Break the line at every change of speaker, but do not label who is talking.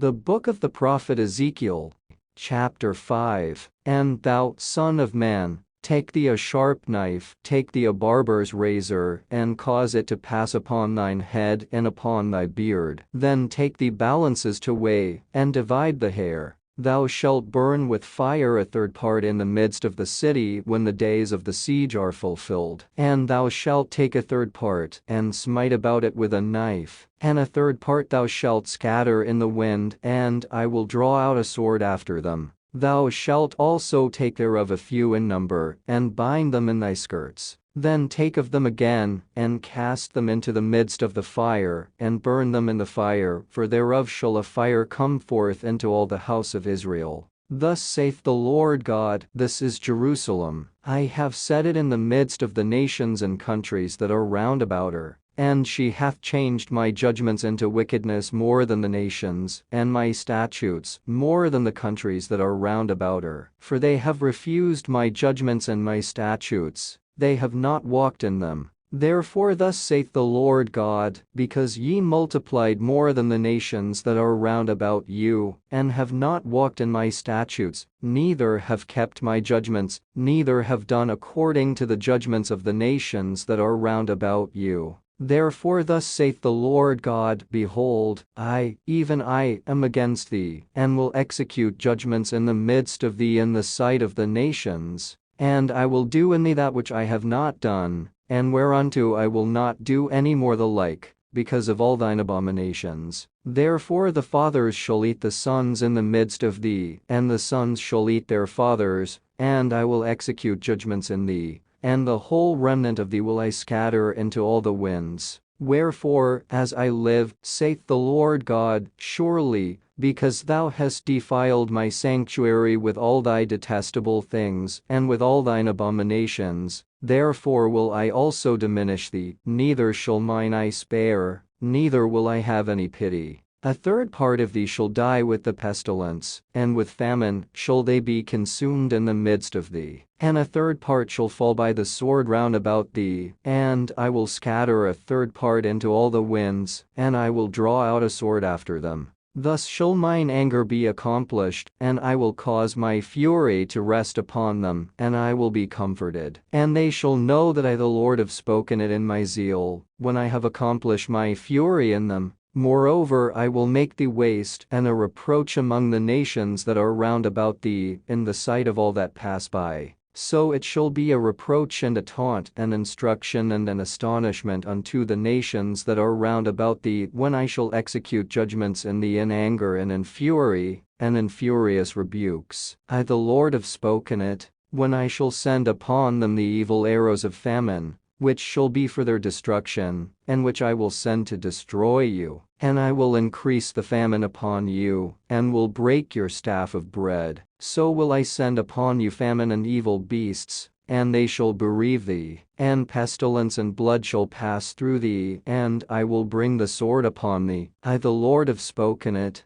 The book of the prophet Ezekiel, chapter 5. And thou, son of man, take thee a sharp knife, take thee a barber's razor, and cause it to pass upon thine head and upon thy beard. Then take thee balances to weigh, and divide the hair. Thou shalt burn with fire a third part in the midst of the city when the days of the siege are fulfilled. And thou shalt take a third part, and smite about it with a knife, and a third part thou shalt scatter in the wind, and I will draw out a sword after them. Thou shalt also take thereof a few in number, and bind them in thy skirts. Then take of them again, and cast them into the midst of the fire, and burn them in the fire, for thereof shall a fire come forth into all the house of Israel. Thus saith the Lord God, this is Jerusalem. I have set it in the midst of the nations and countries that are round about her. And she hath changed my judgments into wickedness more than the nations, and my statutes more than the countries that are round about her. For they have refused my judgments and my statutes, they have not walked in them. Therefore thus saith the Lord God, because ye multiplied more than the nations that are round about you, and have not walked in my statutes, neither have kept my judgments, neither have done according to the judgments of the nations that are round about you. Therefore thus saith the Lord God, behold, I, even I, am against thee, and will execute judgments in the midst of thee in the sight of the nations. And I will do in thee that which I have not done, and whereunto I will not do any more the like, because of all thine abominations. Therefore the fathers shall eat the sons in the midst of thee, and the sons shall eat their fathers, and I will execute judgments in thee, and the whole remnant of thee will I scatter into all the winds. Wherefore, as I live, saith the Lord God, surely, because thou hast defiled my sanctuary with all thy detestable things, and with all thine abominations, therefore will I also diminish thee, neither shall mine eye spare, neither will I have any pity. A third part of thee shall die with the pestilence, and with famine shall they be consumed in the midst of thee. And a third part shall fall by the sword round about thee, and I will scatter a third part into all the winds, and I will draw out a sword after them. Thus shall mine anger be accomplished, and I will cause my fury to rest upon them, and I will be comforted. And they shall know that I the Lord have spoken it in my zeal, when I have accomplished my fury in them. Moreover, I will make thee waste and a reproach among the nations that are round about thee, in the sight of all that pass by. So it shall be a reproach and a taunt, an instruction and an astonishment unto the nations that are round about thee, when I shall execute judgments in thee in anger and in fury, and in furious rebukes. I the Lord have spoken it, when I shall send upon them the evil arrows of famine, which shall be for their destruction, and which I will send to destroy you. And I will increase the famine upon you, and will break your staff of bread. So will I send upon you famine and evil beasts, and they shall bereave thee, and pestilence and blood shall pass through thee, and I will bring the sword upon thee. I the Lord have spoken it.